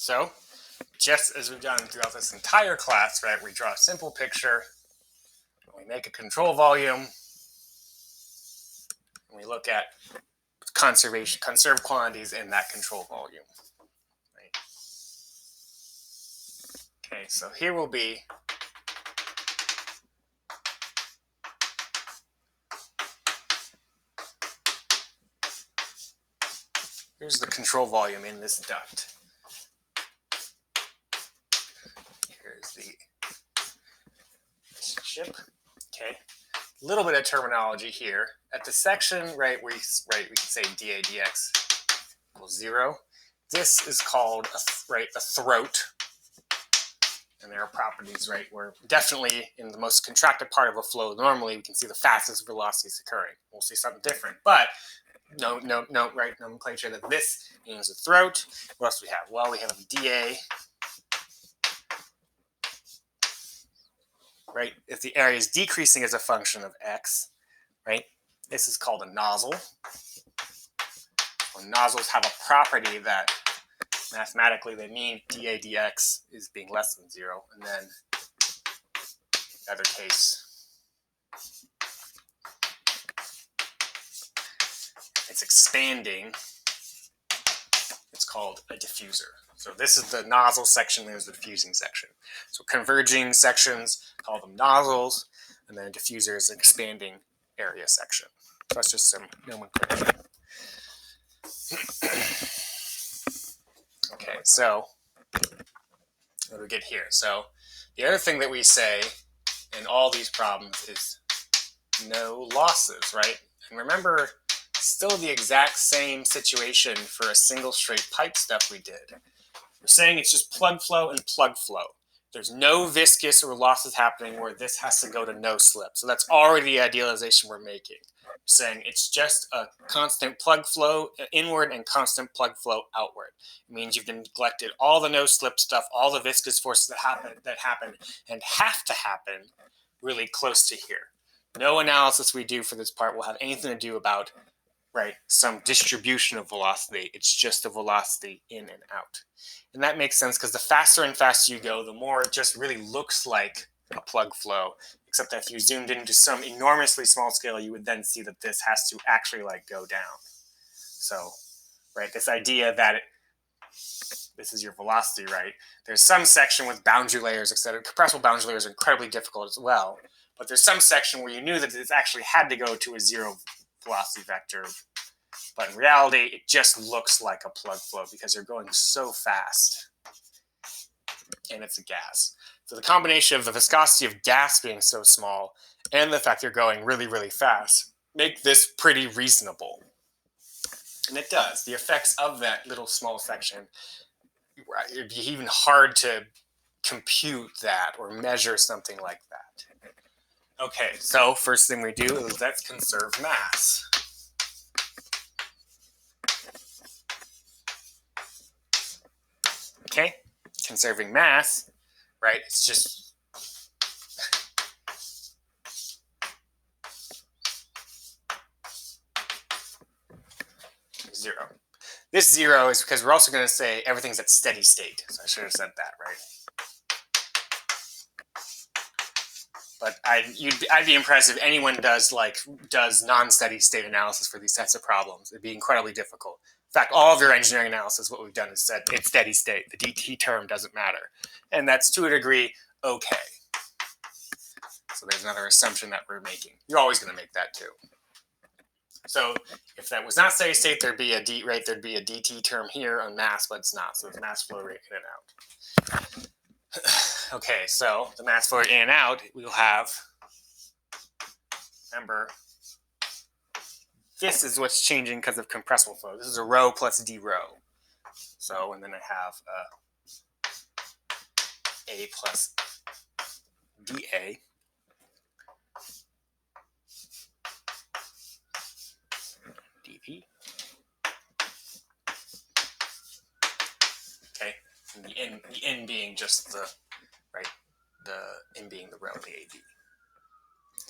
So, just as we've done throughout this entire class, right, we draw a simple picture, we make a control volume, and we look at conserved quantities in that control volume. Right? Okay, so here will be here's the control volume in this duct. Here's the relationship. Okay, a little bit of terminology here. At the section, right, we can say dA dx equals 0. This is called a throat. And there are properties, right, where definitely in the most contracted part of a flow, normally we can see the fastest velocities occurring. We'll see something different. But right, nomenclature that this means a throat. What else do we have? Well, we have dA, right? If the area is decreasing as a function of x, right, this is called a nozzle. Well, nozzles have a property that mathematically they mean dA dx is being less than 0, and then the other case, it's expanding, it's called a diffuser. So this is the nozzle section, there's the diffusing section. So converging sections, call them nozzles, and then a diffuser is an expanding area section. So that's just some nomenclature. Okay, so what do we get here? So the other thing that we say in all these problems is no losses, right? And remember, still the exact same situation for a single straight pipe stuff we did. We're saying it's just plug flow and plug flow. There's no viscous or losses happening where this has to go to no slip. So that's already the idealization we're making. We're saying it's just a constant plug flow inward and constant plug flow outward. It means you've neglected all the no slip stuff, all the viscous forces that happen and have to happen really close to here. No analysis we do for this part will have anything to do about, right, some distribution of velocity. It's just the velocity in and out. And that makes sense because the faster and faster you go, the more it just really looks like a plug flow, except that if you zoomed into some enormously small scale, you would then see that this has to actually go down. So, right, this idea that this is your velocity, right? There's some section with boundary layers, etc. Compressible boundary layers are incredibly difficult as well. But there's some section where you knew that this actually had to go to a 0 velocity vector. But in reality, it just looks like a plug flow because you're going so fast. And it's a gas. So the combination of the viscosity of gas being so small and the fact you're going really, really fast make this pretty reasonable. And it does. The effects of that little small section, it'd be even hard to compute that or measure something like that. Okay, so first thing we do is let's conserve mass. Okay, conserving mass, right? It's just zero. This 0 is because we're also going to say everything's at steady state. So I should have said that, right? But I'd be impressed if anyone does non-steady state analysis for these types of problems. It'd be incredibly difficult. In fact, all of your engineering analysis, what we've done is said it's steady state. The dt term doesn't matter. And that's to a degree okay. So there's another assumption that we're making. You're always going to make that too. So if that was not steady state, there'd be a dt term here on mass, but it's not. So it's mass flow rate in and out. Okay, so the mass flow rate in and out, we'll have, remember, this is what's changing because of compressible flow. This is a rho plus d rho. So, and then I have a plus dA dV. Okay, and the n being just the n being the rho, the AV.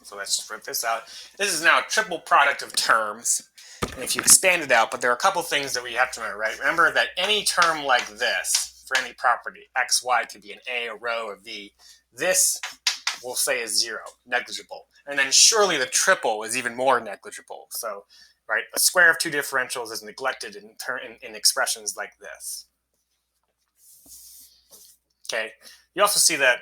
So let's just print this out. This is now a triple product of terms. And if you expand it out, but there are a couple things that we have to remember, right? Remember that any term like this, for any property. X, Y could be an A, a rho, a V. This we'll say is 0, negligible. And then surely the triple is even more negligible. So, right, a square of two differentials is neglected in expressions like this. Okay, you also see that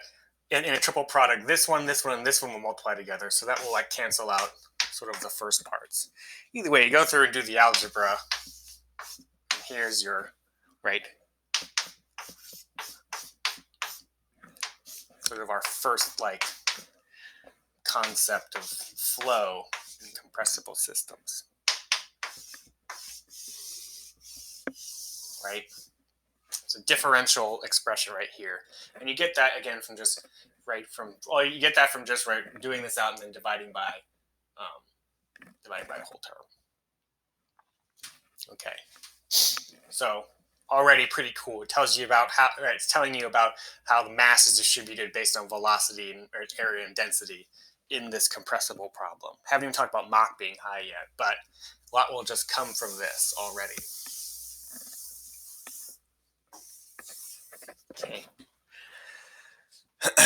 in a triple product, this one, and this one will multiply together. So that will like cancel out sort of the first parts. Either way, you go through and do the algebra. Here's your, right, sort of our first like concept of flow in compressible systems. Right? It's a differential expression right here. And you get that again from just, right, you get that from just, right, doing this out and then dividing by a whole term. Okay. So already pretty cool. It tells you about how, right, it's telling you about how the mass is distributed based on velocity and area and density in this compressible problem. Haven't even talked about Mach being high yet, but a lot will just come from this already. Okay.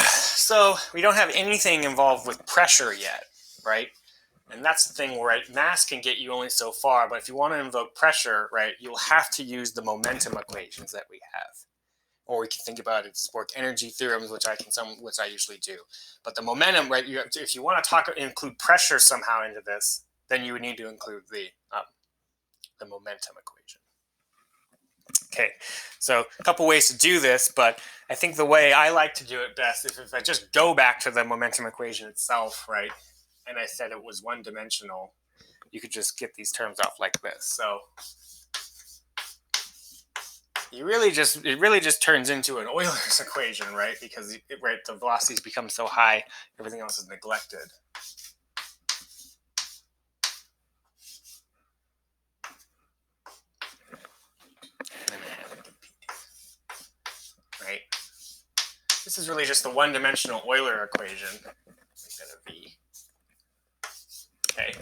So we don't have anything involved with pressure yet, right? And that's the thing where, right, mass can get you only so far, but if you want to invoke pressure, right, you'll have to use the momentum equations that we have. Or we can think about it as work energy theorems, which I usually do. But the momentum, right, if you want to include pressure somehow into this, then you would need to include the momentum equation. Okay, so a couple ways to do this, but I think the way I like to do it best is if I just go back to the momentum equation itself, right, and I said it was one-dimensional, you could just get these terms off like this. So it really just turns into an Euler's equation, right? Because the velocities become so high, everything else is neglected. Right? This is really just the one-dimensional Euler equation. Make that a V. Okay.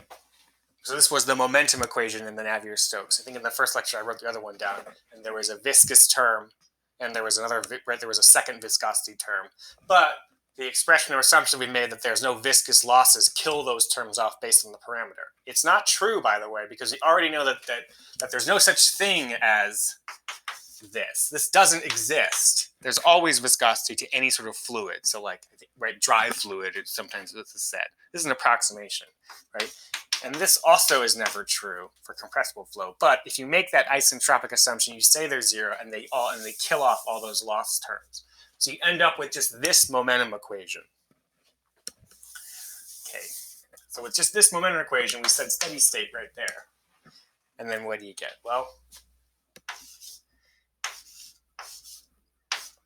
So this was the momentum equation in the Navier-Stokes. I think in the first lecture I wrote the other one down, and there was a viscous term, and there was a second viscosity term. But the expression or assumption we made that there's no viscous losses kill those terms off based on the parameter. It's not true, by the way, because we already know that there's no such thing as this. This doesn't exist. There's always viscosity to any sort of fluid. So like, right, dry fluid, sometimes this is said. This is an approximation, right? And this also is never true for compressible flow. But if you make that isentropic assumption, you say they're 0, and they kill off all those lost terms. So you end up with just this momentum equation. Okay. So with just this momentum equation, we said steady state right there. And then what do you get? Well,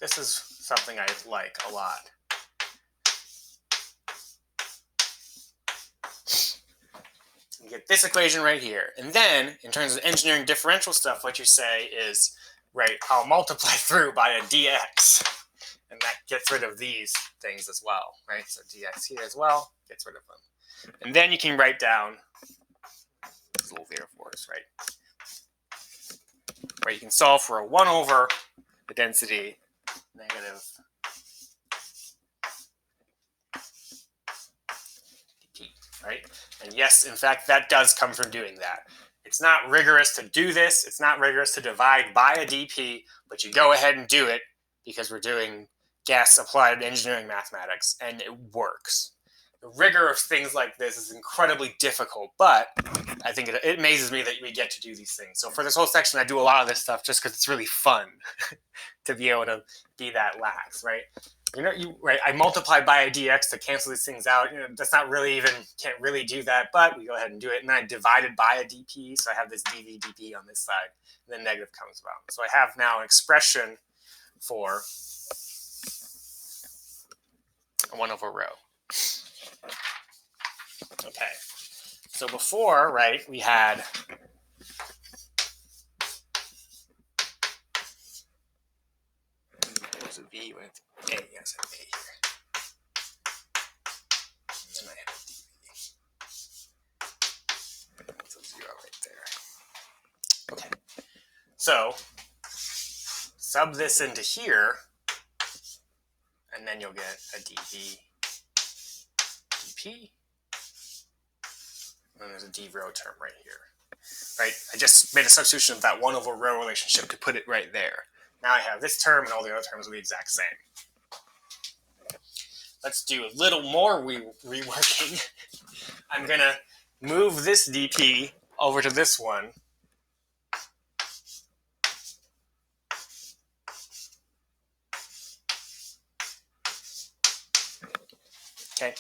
this is something I like a lot. You get this equation right here. And then, in terms of engineering differential stuff, what you say is, right, I'll multiply through by a dx. And that gets rid of these things as well, right? So dx here as well gets rid of them. And then you can write down these little therefores, right? Right, you can solve for a 1 over the density negative dp, right? And yes, in fact, that does come from doing that. It's not rigorous to do this. It's not rigorous to divide by a dp, but you go ahead and do it because we're doing gas applied engineering mathematics, and it works. The rigor of things like this is incredibly difficult, but I think it amazes me that we get to do these things. So for this whole section, I do a lot of this stuff just because it's really fun to be able to be that lax, right? Right, I multiplied by a dx to cancel these things out. That's not really can't really do that, but we go ahead and do it. And then I divided by a dp, so I have this dv dp on this side, and then negative comes about. So I have now an expression for 1 over rho. Okay, so before, right, we had what was a V with A? Yes, I have A here. And then I have a dV. That's a 0 right there. Okay, so sub this into here, and then you'll get a dv dp, and there's a d rho term right here. Right? I just made a substitution of that 1 over rho relationship to put it right there. Now I have this term, and all the other terms will be the exact same. Let's do a little more reworking. I'm going to move this dp over to this one. Okay.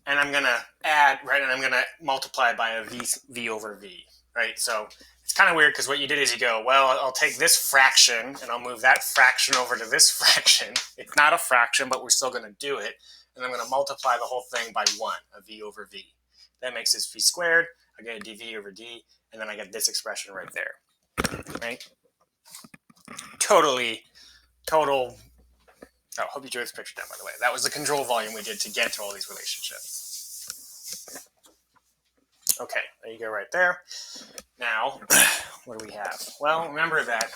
And I'm going to add, right, and I'm going to multiply by a v over v, right? So it's kind of weird because what you did is you go, well, I'll take this fraction and I'll move that fraction over to this fraction. It's not a fraction, but we're still going to do it. And I'm going to multiply the whole thing by 1, a v over v. That makes this v squared. I get a dv over d, and then I get this expression right there, right? Total. Oh, hope you drew this picture down, by the way. That was the control volume we did to get to all these relationships. Okay, there you go right there. Now, what do we have? Well, remember that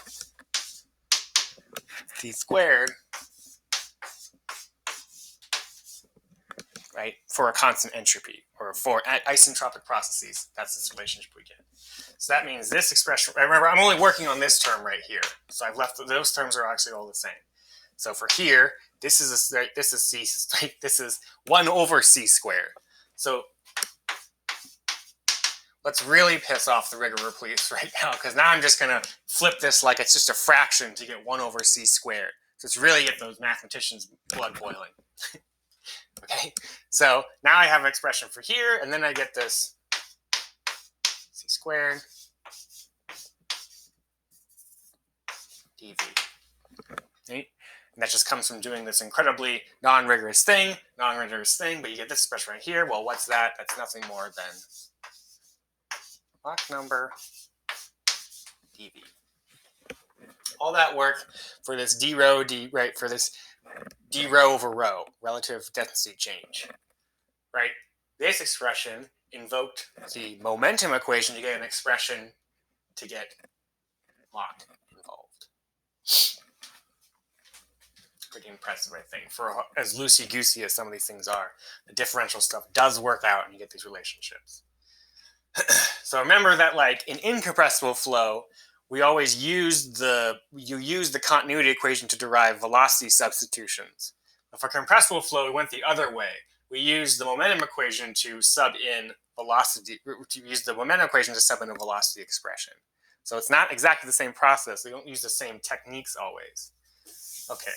d squared, right, for a constant entropy, or for isentropic processes, that's this relationship we get. So that means this expression, remember, I'm only working on this term right here. So I've left, those terms are actually all the same. So for here, this is 1 over c squared. So let's really piss off the rigor police right now, because now I'm just going to flip this like it's just a fraction to get 1 over c squared. So it's really get those mathematicians' blood boiling. Okay, so now I have an expression for here, and then I get this c squared dv. Right? And that just comes from doing this incredibly non-rigorous thing, but you get this expression right here. Well, what's that? That's nothing more than Mach number dv. All that work for this d rho, right, for this d rho over rho, relative density change, right? This expression invoked the momentum equation to get an expression to get Mach involved. Pretty impressive, I think, for as loosey-goosey as some of these things are. The differential stuff does work out and you get these relationships. So remember that, like, in incompressible flow, we always use the continuity equation to derive velocity substitutions. But for compressible flow, we went the other way. We used the momentum equation to sub in velocity, to use the momentum equation to sub in a velocity expression. So it's not exactly the same process. We don't use the same techniques always. Okay.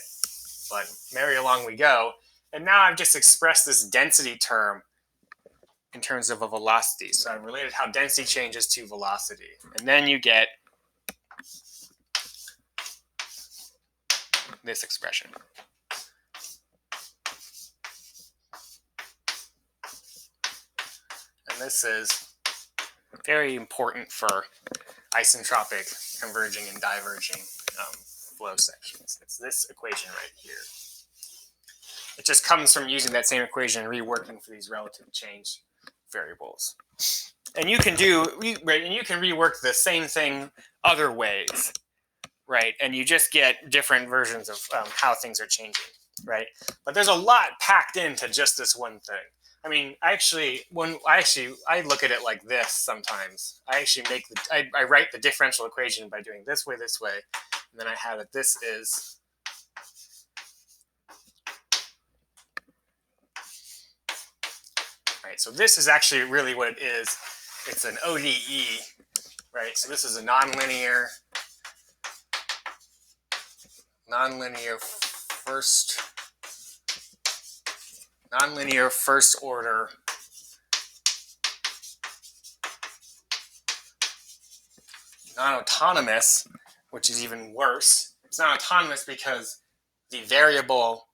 But merry along we go. And now I've just expressed this density term in terms of a velocity. So I've related how density changes to velocity. And then you get this expression. And this is very important for isentropic converging and diverging flow sections. It's this equation right here. It just comes from using that same equation and reworking for these relative change variables. And you can rework the same thing other ways, right? And you just get different versions of how things are changing, right? But there's a lot packed into just this one thing. I mean, I look at it like this sometimes. I write the differential equation by doing this way, and then I have that this is right. So this is actually really what it is. It's an ODE, right? So this is a nonlinear first order non-autonomous, which is even worse. It's not autonomous because the variable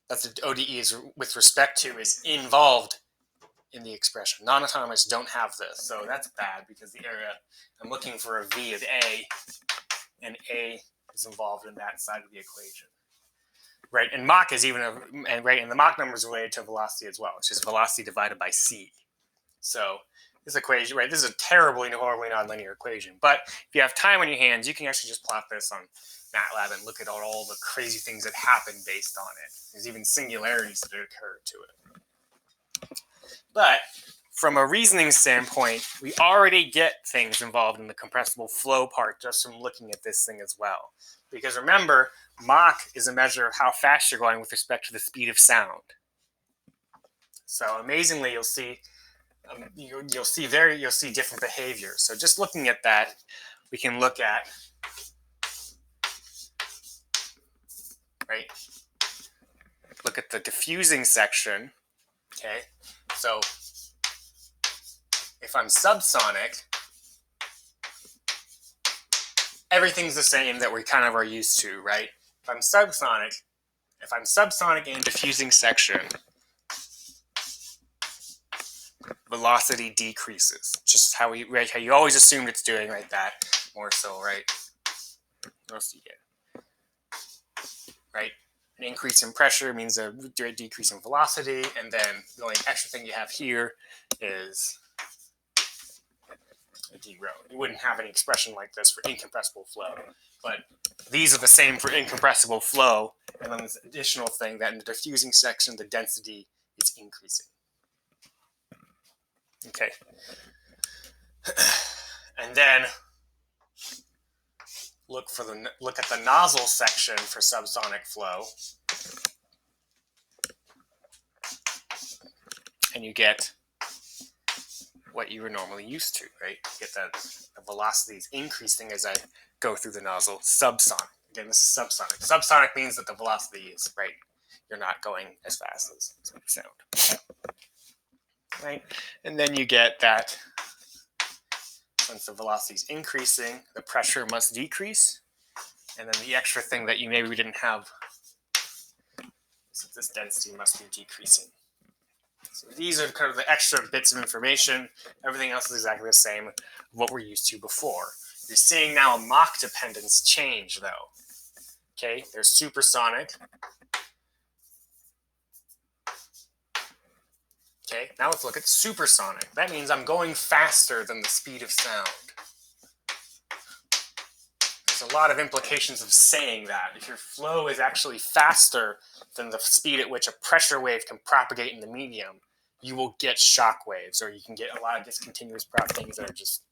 that the ODE is with respect to is involved in the expression. Non-autonomous don't have this, so that's bad because the area I'm looking for a V of A, and A is involved in that side of the equation. Right, and Mach is even and the Mach number is related to velocity as well, which is velocity divided by c. So this equation, right? This is a horribly nonlinear equation. But if you have time on your hands, you can actually just plot this on MATLAB and look at all the crazy things that happen based on it. There's even singularities that occur to it. But from a reasoning standpoint, we already get things involved in the compressible flow part just from looking at this thing as well. Because remember, Mach is a measure of how fast you're going with respect to the speed of sound. So amazingly, you'll see different behaviors. So just looking at that, we can look at, right? Look at the diffusing section. Okay, so if I'm subsonic, everything's the same that we kind of are used to, right? If I'm subsonic in diffusing section, velocity decreases. Just how how you always assumed it's doing, right? That more so, right? What else do you get? Right? An increase in pressure means a decrease in velocity, and then the only extra thing you have here is a d rho. You wouldn't have any expression like this for incompressible flow, but these are the same for incompressible flow, and then this additional thing that in the diffusing section, the density is increasing. Okay. And then look at the nozzle section for subsonic flow, and you get what you were normally used to, right? You get that the velocity is increasing as I go through the nozzle. Subsonic. Again, this is subsonic. Subsonic means that the velocity is, right? You're not going as fast as sound, right? And then you get that since the velocity is increasing, the pressure must decrease. And then the extra thing that you maybe didn't have is that this density must be decreasing. So these are kind of the extra bits of information. Everything else is exactly the same of what we're used to before. You're seeing now a Mach dependence change, though. Okay, there's supersonic. Okay, now let's look at supersonic. That means I'm going faster than the speed of sound. There's a lot of implications of saying that. If your flow is actually faster than the speed at which a pressure wave can propagate in the medium, you will get shock waves, or you can get a lot of discontinuous things that are just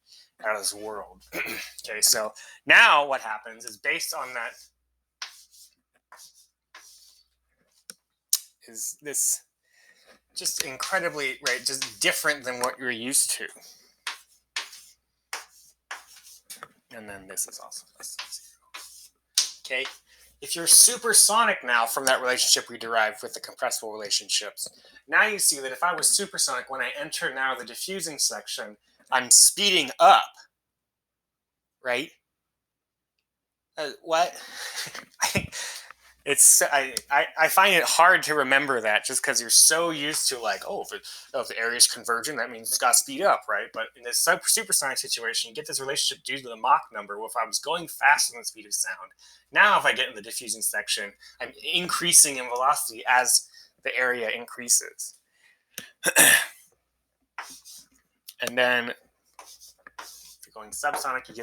out of this world. Okay, so now what happens is based on that, is this just incredibly, right, just different than what you're used to. And then this is also less than 0. Okay, if you're supersonic now from that relationship we derived with the compressible relationships, now you see that if I was supersonic, when I enter now the diffusing section, I'm speeding up, right? What? I find it hard to remember that just because you're so used to like, oh, if the area is converging, that means it's got to speed up, right? But in this supersonic situation, you get this relationship due to the Mach number. Well, if I was going faster than the speed of sound, now if I get in the diffusing section, I'm increasing in velocity as the area increases. And then if you're going subsonic, you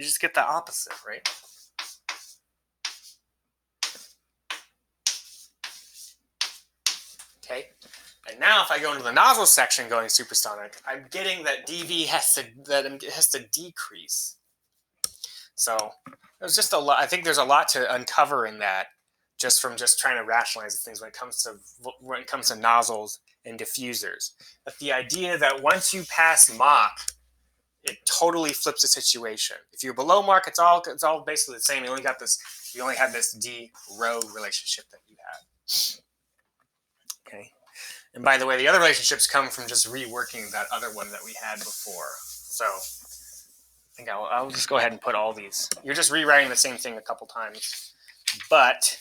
just get the opposite, right? Okay, and now if I go into the nozzle section going supersonic, I'm getting that dV has to decrease. So there's just a lot. I think there's a lot to uncover in that, just from trying to rationalize things when it comes to nozzles and diffusers. But the idea that once you pass Mach, it totally flips the situation. If you're below Mach, it's all basically the same. You only have this d rho relationship that you have. Okay. And by the way, the other relationships come from just reworking that other one that we had before. So I think I'll just go ahead and put all these. You're just rewriting the same thing a couple times, but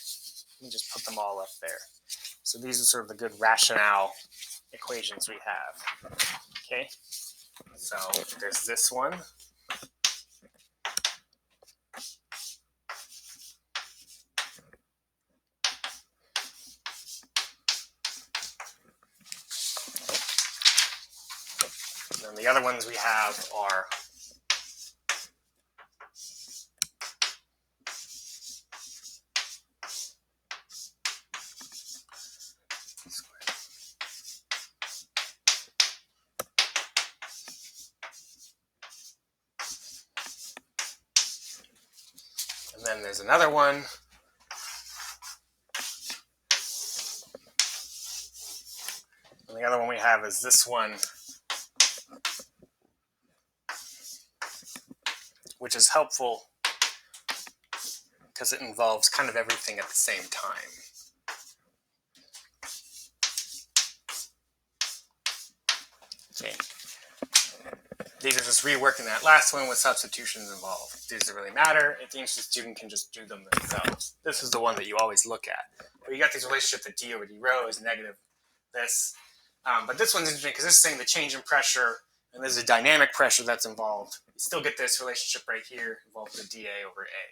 let me just put them all up there. So these are sort of the good rationale equations we have. Okay. So there's this one. And then the other ones we have are and then there's another one. And the other one we have is this one, which is helpful because it involves kind of everything at the same time. Okay. These are just reworking that last one with substitutions involved. These don't really matter. If the interested student can just do them themselves. This is the one that you always look at. But you got these relationships that d over d rho is negative this. But this one's interesting because this is saying the change in pressure, and there's a dynamic pressure that's involved. You still get this relationship right here involved with dA over A.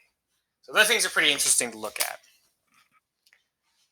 So those things are pretty interesting to look at.